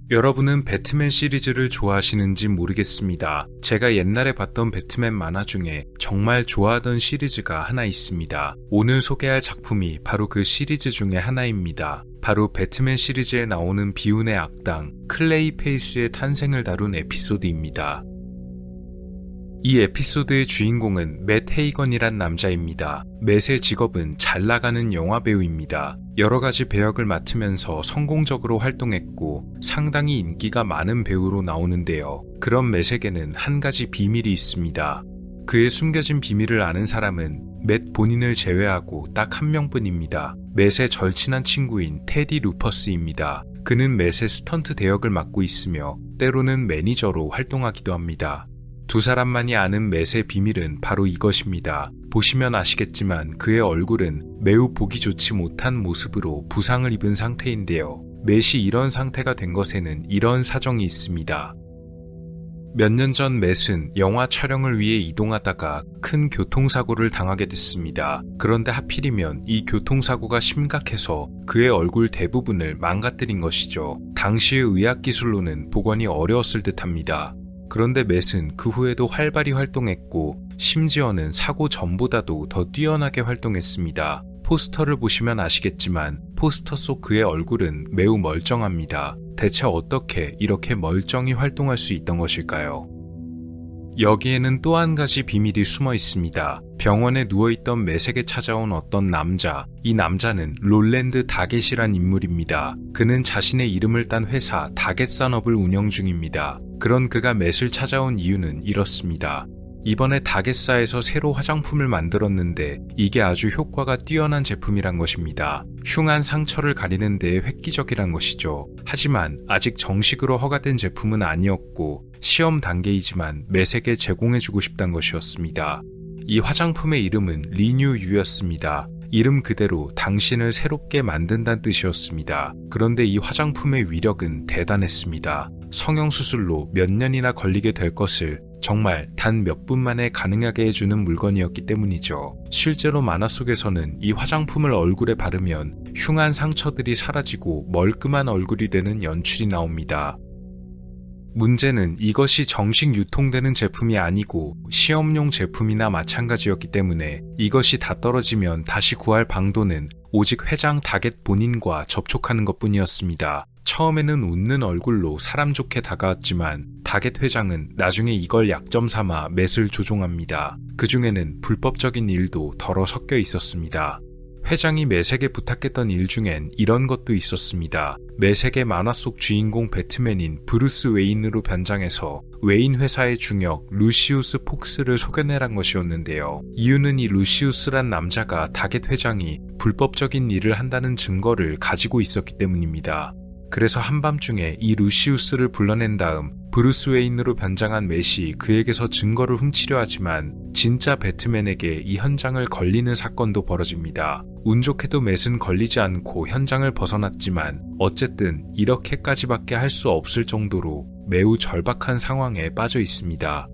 여러분은 배트맨 시리즈를 좋아하시는지 모르겠습니다. 제가 옛날에 봤던 배트맨 만화 중에 정말 좋아하던 시리즈가 하나 있습니다. 오늘 소개할 작품이 바로 그 시리즈 중에 하나입니다. 바로 배트맨 시리즈에 나오는 비운의 악당 클레이 페이스의 탄생을 다룬 에피소드입니다. 이 에피소드의 주인공은 맷 헤이건이란 남자입니다. 맷의 직업은 잘 나가는 영화배우입니다. 여러가지 배역을 맡으면서 성공적으로 활동했고 상당히 인기가 많은 배우로 나오는데요. 그런 맷에게는 한 가지 비밀이 있습니다. 그의 숨겨진 비밀을 아는 사람은 맷 본인을 제외하고 딱 한 명뿐입니다. 맷의 절친한 친구인 테디 루퍼스입니다. 그는 맷의 스턴트 대역을 맡고 있으며 때로는 매니저로 활동하기도 합니다. 두 사람만이 아는 맷의 비밀은 바로 이것입니다. 보시면 아시겠지만 그의 얼굴은 매우 보기 좋지 못한 모습으로 부상을 입은 상태인데요. 맷이 이런 상태가 된 것에는 이런 사정이 있습니다. 몇 년 전 맷은 영화 촬영을 위해 이동하다가 큰 교통사고를 당하게 됐습니다. 그런데 하필이면 이 교통사고가 심각해서 그의 얼굴 대부분을 망가뜨린 것이죠. 당시의 의학기술로는 복원이 어려웠을 듯합니다. 그런데 맷은 그 후에도 활발히 활동했고 심지어는 사고 전보다도 더 뛰어나게 활동했습니다. 포스터를 보시면 아시겠지만 포스터 속 그의 얼굴은 매우 멀쩡합니다. 대체 어떻게 이렇게 멀쩡히 활동할 수 있던 것일까요? 여기에는 또 한 가지 비밀이 숨어 있습니다. 병원에 누워있던 맷에게 찾아온 어떤 남자, 이 남자는 롤랜드 다겟이란 인물입니다. 그는 자신의 이름을 딴 회사 다겟 산업을 운영 중입니다. 그런 그가 맷을 찾아온 이유는 이렇습니다. 이번에 다겟사에서 새로 화장품을 만들었는데 이게 아주 효과가 뛰어난 제품이란 것입니다. 흉한 상처를 가리는 데에 획기적이란 것이죠. 하지만 아직 정식으로 허가된 제품은 아니었고 시험 단계이지만 맷에게 제공해주고 싶단 것이었습니다. 이 화장품의 이름은 리뉴유였습니다. 이름 그대로 당신을 새롭게 만든다는 뜻이었습니다. 그런데 이 화장품의 위력은 대단했습니다. 성형수술로 몇 년이나 걸리게 될 것을 정말 단 몇 분 만에 가능하게 해주는 물건이었기 때문이죠. 실제로 만화 속에서는 이 화장품을 얼굴에 바르면 흉한 상처들이 사라지고 멀끔한 얼굴이 되는 연출이 나옵니다. 문제는 이것이 정식 유통되는 제품이 아니고 시험용 제품이나 마찬가지였기 때문에 이것이 다 떨어지면 다시 구할 방도는 오직 회장 다겟 본인과 접촉하는 것뿐이었습니다. 처음에는 웃는 얼굴로 사람 좋게 다가왔지만 다겟 회장은 나중에 이걸 약점 삼아 맷을 조종합니다. 그 중에는 불법적인 일도 덜어 섞여 있었습니다. 회장이 맷에게 부탁했던 일 중엔 이런 것도 있었습니다. 맷에게 만화 속 주인공 배트맨인 브루스 웨인으로 변장해서 웨인 회사의 중역 루시우스 폭스를 속여내란 것이었는데요. 이유는 이 루시우스란 남자가 다겟 회장이 불법적인 일을 한다는 증거를 가지고 있었기 때문입니다. 그래서 한밤중에 이 루시우스를 불러낸 다음 브루스 웨인으로 변장한 맷이 그에게서 증거를 훔치려 하지만 진짜 배트맨에게 이 현장을 걸리는 사건도 벌어집니다. 운 좋게도 맷은 걸리지 않고 현장을 벗어났지만 어쨌든 이렇게까지밖에 할 수 없을 정도로 매우 절박한 상황에 빠져 있습니다.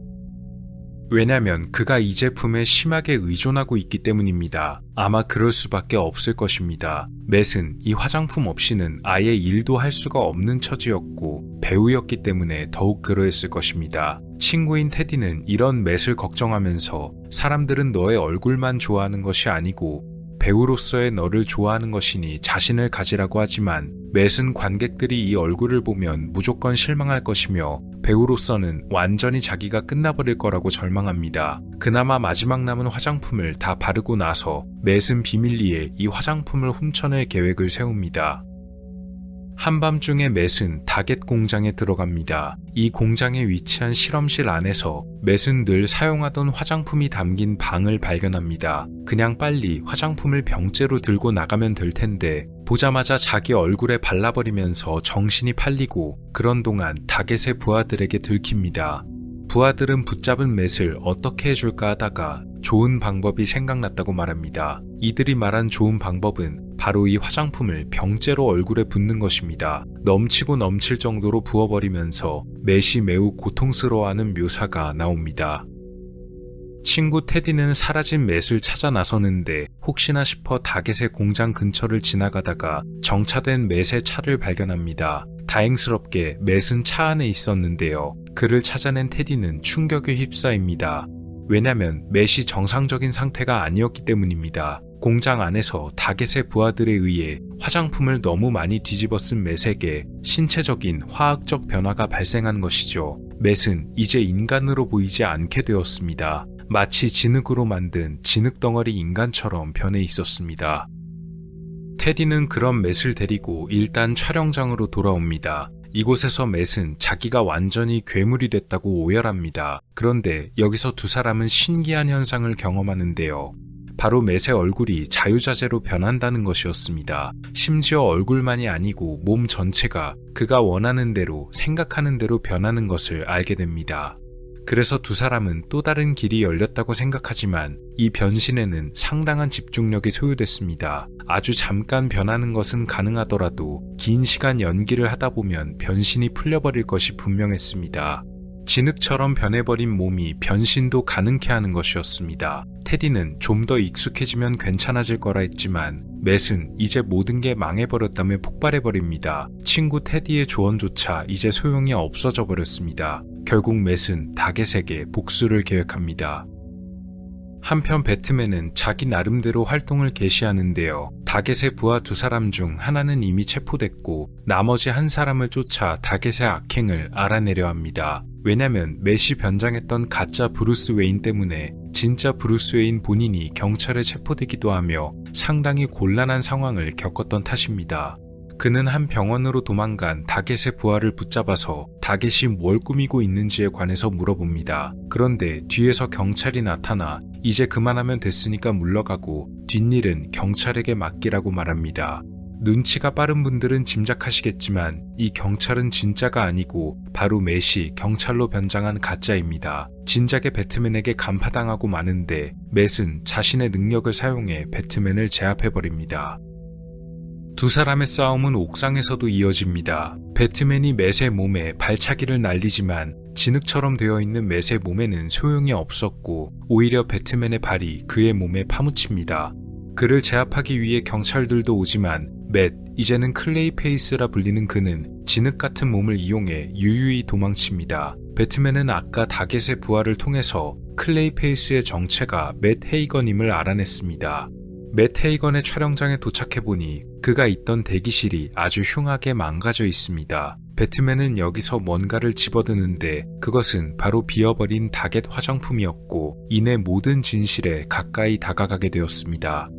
왜냐면 그가 이 제품에 심하게 의존하고 있기 때문입니다. 아마 그럴 수밖에 없을 것입니다. 맷은 이 화장품 없이는 아예 일도 할 수가 없는 처지였고 배우였기 때문에 더욱 그러했을 것입니다. 친구인 테디는 이런 맷을 걱정하면서 사람들은 너의 얼굴만 좋아하는 것이 아니고 배우로서의 너를 좋아하는 것이니 자신을 가지라고 하지만 맷은 관객들이 이 얼굴을 보면 무조건 실망할 것이며 배우로서는 완전히 자기가 끝나버릴 거라고 절망합니다. 그나마 마지막 남은 화장품을 다 바르고 나서 맷은 비밀리에 이 화장품을 훔쳐낼 계획을 세웁니다. 한밤중에 맷은 다겟 공장에 들어갑니다. 이 공장에 위치한 실험실 안에서 맷은 늘 사용하던 화장품이 담긴 방을 발견합니다. 그냥 빨리 화장품을 병째로 들고 나가면 될 텐데 보자마자 자기 얼굴에 발라버리면서 정신이 팔리고 그런 동안 다겟의 부하들에게 들킵니다. 부하들은 붙잡은 맷을 어떻게 해줄까 하다가 좋은 방법이 생각났다고 말합니다. 이들이 말한 좋은 방법은 바로 이 화장품을 병째로 얼굴에 붓는 것입니다. 넘치고 넘칠 정도로 부어버리면서 맷이 매우 고통스러워하는 묘사가 나옵니다. 친구 테디는 사라진 맷을 찾아 나서는데 혹시나 싶어 다겟의 공장 근처를 지나가다가 정차된 맷의 차를 발견합니다. 다행스럽게 맷은 차 안에 있었는데요. 그를 찾아낸 테디는 충격에 휩싸입니다. 왜냐면 맷이 정상적인 상태가 아니었기 때문입니다. 공장 안에서 다겟의 부하들에 의해 화장품을 너무 많이 뒤집어 쓴 맷에게 신체적인 화학적 변화가 발생한 것이죠. 맷은 이제 인간으로 보이지 않게 되었습니다. 마치 진흙으로 만든 진흙덩어리 인간처럼 변해 있었습니다. 테디는 그런 맷을 데리고 일단 촬영장으로 돌아옵니다. 이곳에서 맷은 자기가 완전히 괴물이 됐다고 오열합니다. 그런데 여기서 두 사람은 신기한 현상을 경험하는데요. 바로 맷의 얼굴이 자유자재로 변한다는 것이었습니다. 심지어 얼굴만이 아니고 몸 전체가 그가 원하는 대로 생각하는 대로 변하는 것을 알게 됩니다. 그래서 두 사람은 또 다른 길이 열렸다고 생각하지만 이 변신에는 상당한 집중력이 소요됐습니다. 아주 잠깐 변하는 것은 가능하더라도 긴 시간 연기를 하다 보면 변신이 풀려버릴 것이 분명했습니다. 진흙처럼 변해버린 몸이 변신도 가능케 하는 것이었습니다. 테디는 좀 더 익숙해지면 괜찮아질 거라 했지만 맷은 이제 모든 게 망해버렸다며 폭발해버립니다. 친구 테디의 조언조차 이제 소용이 없어져 버렸습니다. 결국 맷은 다겟에게 복수를 계획합니다. 한편 배트맨은 자기 나름대로 활동을 개시하는데요. 다겟의 부하 두 사람 중 하나는 이미 체포됐고 나머지 한 사람을 쫓아 다겟의 악행을 알아내려 합니다. 왜냐면 맷이 변장했던 가짜 브루스 웨인 때문에 진짜 브루스 웨인 본인이 경찰에 체포되기도 하며 상당히 곤란한 상황을 겪었던 탓입니다. 그는 한 병원으로 도망간 다겟의 부하를 붙잡아서 다겟이 뭘 꾸미고 있는지에 관해서 물어봅니다. 그런데 뒤에서 경찰이 나타나 이제 그만하면 됐으니까 물러가고 뒷일은 경찰에게 맡기라고 말합니다. 눈치가 빠른 분들은 짐작하시겠지만 이 경찰은 진짜가 아니고 바로 맷이 경찰로 변장한 가짜입니다. 진작에 배트맨에게 간파당하고 마는데 맷은 자신의 능력을 사용해 배트맨을 제압해버립니다. 두 사람의 싸움은 옥상에서도 이어집니다. 배트맨이 맷의 몸에 발차기를 날리지만 진흙처럼 되어 있는 맷의 몸에는 소용이 없었고 오히려 배트맨의 발이 그의 몸에 파묻힙니다. 그를 제압하기 위해 경찰들도 오지만 맷, 이제는 클레이 페이스라 불리는 그는 진흙 같은 몸을 이용해 유유히 도망칩니다. 배트맨은 아까 다겟의 부하를 통해서 클레이 페이스의 정체가 맷 헤이건임을 알아냈습니다. 맷 헤이건의 촬영장에 도착해보니 그가 있던 대기실이 아주 흉하게 망가져 있습니다. 배트맨은 여기서 뭔가를 집어드는데 그것은 바로 비어버린 다겟 화장품이었고 이내 모든 진실에 가까이 다가가게 되었습니다.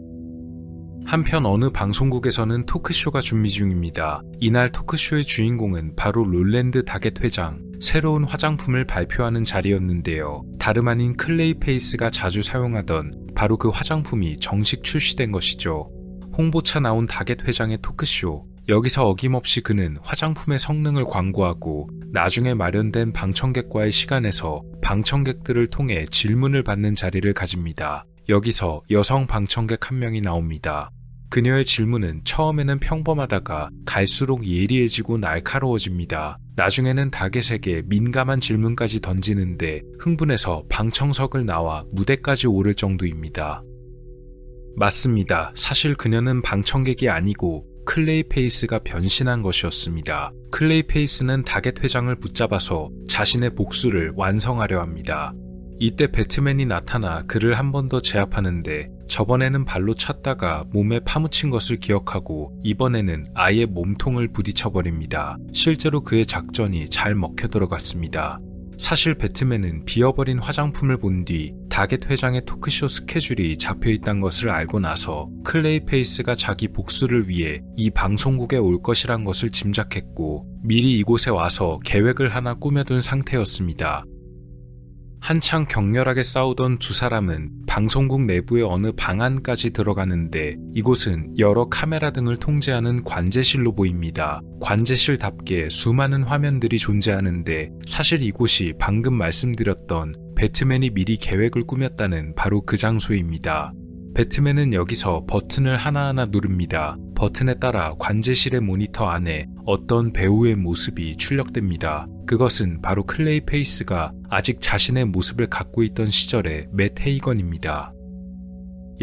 한편 어느 방송국에서는 토크쇼가 준비 중입니다. 이날 토크쇼의 주인공은 바로 롤랜드 다겟 회장, 새로운 화장품을 발표하는 자리였는데요. 다름 아닌 클레이 페이스가 자주 사용하던 바로 그 화장품이 정식 출시된 것이죠. 홍보차 나온 다겟 회장의 토크쇼. 여기서 어김없이 그는 화장품의 성능을 광고하고 나중에 마련된 방청객과의 시간에서 방청객들을 통해 질문을 받는 자리를 가집니다. 여기서 여성 방청객 한 명이 나옵니다. 그녀의 질문은 처음에는 평범하다가 갈수록 예리해지고 날카로워집니다. 나중에는 다겟에게 민감한 질문까지 던지는데 흥분해서 방청석을 나와 무대까지 오를 정도입니다. 맞습니다. 사실 그녀는 방청객이 아니고 클레이 페이스가 변신한 것이었습니다. 클레이 페이스는 다겟 회장을 붙잡아서 자신의 복수를 완성하려 합니다. 이때 배트맨이 나타나 그를 한 번 더 제압하는데 저번에는 발로 찼다가 몸에 파묻힌 것을 기억하고 이번에는 아예 몸통을 부딪혀버립니다. 실제로 그의 작전이 잘 먹혀 들어갔습니다. 사실 배트맨은 비어버린 화장품을 본 뒤 다겟 회장의 토크쇼 스케줄이 잡혀있다는 것을 알고 나서 클레이 페이스가 자기 복수를 위해 이 방송국에 올 것이란 것을 짐작했고 미리 이곳에 와서 계획을 하나 꾸며둔 상태였습니다. 한창 격렬하게 싸우던 두 사람은 방송국 내부의 어느 방 안까지 들어가는데 이곳은 여러 카메라 등을 통제하는 관제실로 보입니다. 관제실답게 수많은 화면들이 존재하는데 사실 이곳이 방금 말씀드렸던 배트맨이 미리 계획을 꾸몄다는 바로 그 장소입니다. 배트맨은 여기서 버튼을 하나하나 누릅니다. 버튼에 따라 관제실의 모니터 안에 어떤 배우의 모습이 출력됩니다. 그것은 바로 클레이 페이스가 아직 자신의 모습을 갖고 있던 시절의 맷 헤이건입니다.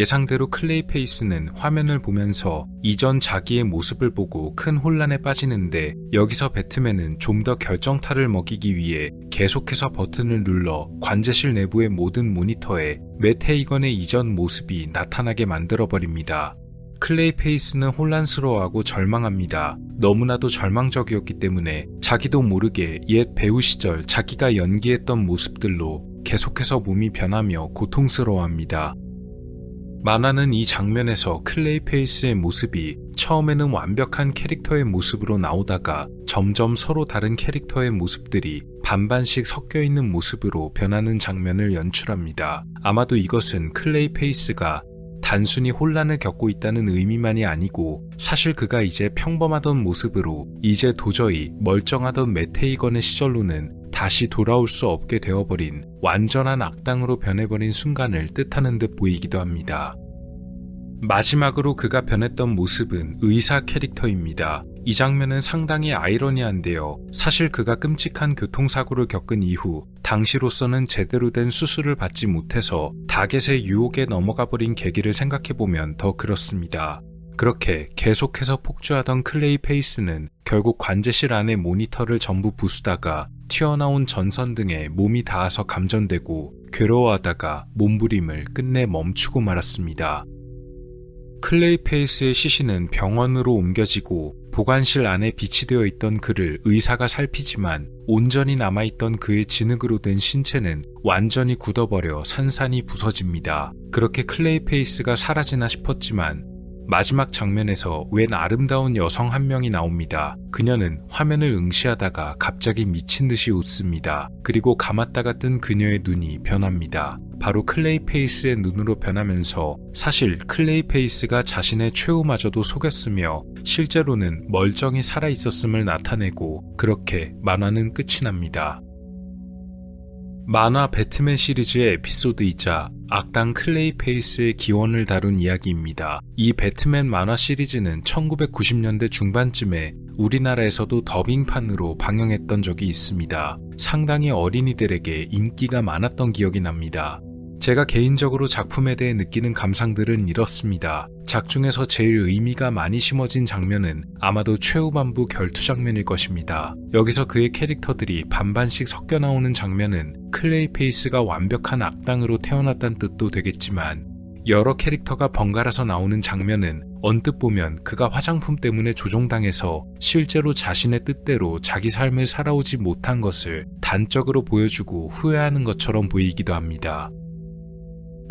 예상대로 클레이 페이스는 화면을 보면서 이전 자기의 모습을 보고 큰 혼란에 빠지는데, 여기서 배트맨은 좀 더 결정타를 먹이기 위해 계속해서 버튼을 눌러 관제실 내부의 모든 모니터에 맷 헤이건의 이전 모습이 나타나게 만들어버립니다. 클레이 페이스는 혼란스러워하고 절망합니다. 너무나도 절망적이었기 때문에 자기도 모르게 옛 배우 시절 자기가 연기했던 모습들로 계속해서 몸이 변하며 고통스러워합니다. 만화는 이 장면에서 클레이 페이스의 모습이 처음에는 완벽한 캐릭터의 모습으로 나오다가 점점 서로 다른 캐릭터의 모습들이 반반씩 섞여 있는 모습으로 변하는 장면을 연출합니다. 아마도 이것은 클레이 페이스가 단순히 혼란을 겪고 있다는 의미만이 아니고, 사실 그가 이제 평범하던 모습으로 이제 도저히 멀쩡하던 맷 헤이건의 시절로는 다시 돌아올 수 없게 되어버린 완전한 악당으로 변해버린 순간을 뜻하는 듯 보이기도 합니다. 마지막으로 그가 변했던 모습은 의사 캐릭터입니다. 이 장면은 상당히 아이러니한데요. 사실 그가 끔찍한 교통사고를 겪은 이후 당시로서는 제대로 된 수술을 받지 못해서 타겟의 유혹에 넘어가 버린 계기를 생각해보면 더 그렇습니다. 그렇게 계속해서 폭주하던 클레이 페이스는 결국 관제실 안의 모니터를 전부 부수다가 튀어나온 전선 등에 몸이 닿아서 감전되고 괴로워하다가 몸부림을 끝내 멈추고 말았습니다. 클레이 페이스의 시신은 병원으로 옮겨지고 보관실 안에 비치되어 있던 그를 의사가 살피지만 온전히 남아있던 그의 진흙으로 된 신체는 완전히 굳어버려 산산이 부서집니다. 그렇게 클레이 페이스가 사라지나 싶었지만 마지막 장면에서 웬 아름다운 여성 한 명이 나옵니다. 그녀는 화면을 응시하다가 갑자기 미친 듯이 웃습니다. 그리고 감았다가 뜬 그녀의 눈이 변합니다. 바로 클레이 페이스의 눈으로 변하면서 사실 클레이 페이스가 자신의 최후마저도 속였으며 실제로는 멀쩡히 살아있었음을 나타내고, 그렇게 만화는 끝이 납니다. 만화 배트맨 시리즈의 에피소드이자 악당 클레이 페이스의 기원을 다룬 이야기입니다. 이 배트맨 만화 시리즈는 1990년대 중반쯤에 우리나라에서도 더빙판으로 방영했던 적이 있습니다. 상당히 어린이들에게 인기가 많았던 기억이 납니다. 제가 개인적으로 작품에 대해 느끼는 감상들은 이렇습니다. 작중에서 제일 의미가 많이 심어진 장면은 아마도 최후반부 결투 장면일 것입니다. 여기서 그의 캐릭터들이 반반씩 섞여 나오는 장면은 클레이 페이스가 완벽한 악당으로 태어났다는 뜻도 되겠지만, 여러 캐릭터가 번갈아서 나오는 장면은 언뜻 보면 그가 화장품 때문에 조종당해서 실제로 자신의 뜻대로 자기 삶을 살아오지 못한 것을 단적으로 보여주고 후회하는 것처럼 보이기도 합니다.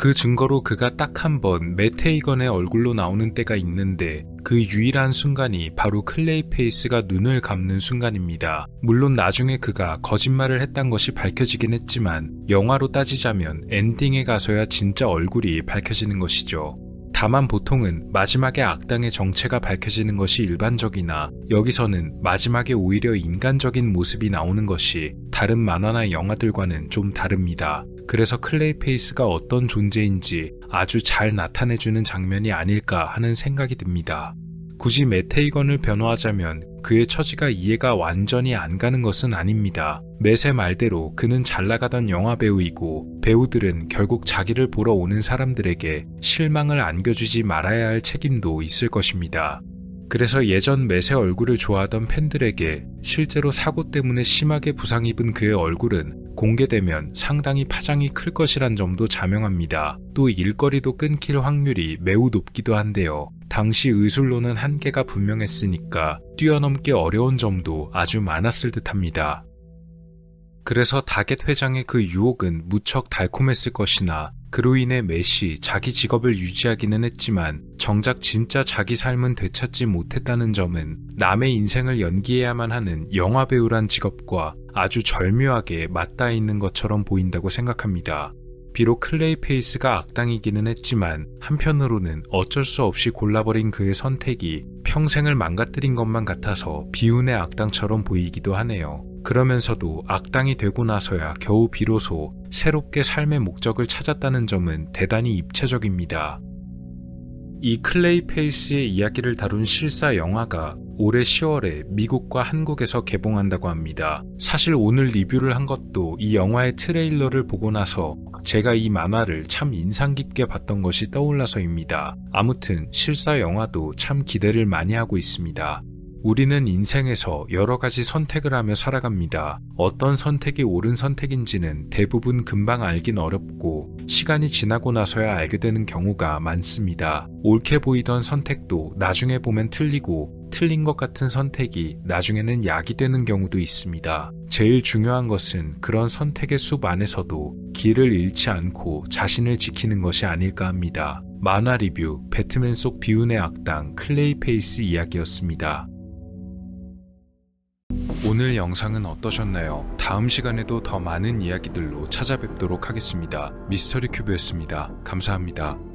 그 증거로 그가 딱 한 번 맷 헤이건의 얼굴로 나오는 때가 있는데, 그 유일한 순간이 바로 클레이 페이스가 눈을 감는 순간입니다. 물론 나중에 그가 거짓말을 했단 것이 밝혀지긴 했지만, 영화로 따지자면 엔딩에 가서야 진짜 얼굴이 밝혀지는 것이죠. 다만 보통은 마지막에 악당의 정체가 밝혀지는 것이 일반적이나, 여기서는 마지막에 오히려 인간적인 모습이 나오는 것이 다른 만화나 영화들과는 좀 다릅니다. 그래서 클레이 페이스가 어떤 존재인지 아주 잘 나타내주는 장면이 아닐까 하는 생각이 듭니다. 굳이 맷 헤이건을 변호하자면 그의 처지가 이해가 완전히 안 가는 것은 아닙니다. 맷의 말대로 그는 잘 나가던 영화 배우이고, 배우들은 결국 자기를 보러 오는 사람들에게 실망을 안겨주지 말아야 할 책임도 있을 것입니다. 그래서 예전 맷의 얼굴을 좋아하던 팬들에게 실제로 사고 때문에 심하게 부상 입은 그의 얼굴은 공개되면 상당히 파장이 클 것이란 점도 자명합니다. 또 일거리도 끊길 확률이 매우 높기도 한데요. 당시 의술로는 한계가 분명했으니까 뛰어넘기 어려운 점도 아주 많았을 듯합니다. 그래서 다겟 회장의 그 유혹은 무척 달콤했을 것이나, 그로 인해 맷이 자기 직업을 유지하기는 했지만 정작 진짜 자기 삶은 되찾지 못했다는 점은 남의 인생을 연기해야만 하는 영화배우란 직업과 아주 절묘하게 맞닿아 있는 것처럼 보인다고 생각합니다. 비록 클레이 페이스가 악당이기는 했지만 한편으로는 어쩔 수 없이 골라버린 그의 선택이 평생을 망가뜨린 것만 같아서 비운의 악당처럼 보이기도 하네요. 그러면서도 악당이 되고 나서야 겨우 비로소 새롭게 삶의 목적을 찾았다는 점은 대단히 입체적입니다. 이 클레이 페이스의 이야기를 다룬 실사 영화가 올해 10월에 미국과 한국에서 개봉한다고 합니다. 사실 오늘 리뷰를 한 것도 이 영화의 트레일러를 보고 나서 제가 이 만화를 참 인상 깊게 봤던 것이 떠올라서입니다. 아무튼 실사 영화도 참 기대를 많이 하고 있습니다. 우리는 인생에서 여러 가지 선택을 하며 살아갑니다. 어떤 선택이 옳은 선택인지는 대부분 금방 알긴 어렵고 시간이 지나고 나서야 알게 되는 경우가 많습니다. 옳게 보이던 선택도 나중에 보면 틀리고 틀린 것 같은 선택이 나중에는 약이 되는 경우도 있습니다. 제일 중요한 것은 그런 선택의 숲 안에서도 길을 잃지 않고 자신을 지키는 것이 아닐까 합니다. 만화 리뷰 배트맨 속 비운의 악당 클레이페이스 이야기였습니다. 오늘 영상은 어떠셨나요? 다음 시간에도 더 많은 이야기들로 찾아뵙도록 하겠습니다. 미스터리 큐브였습니다. 감사합니다.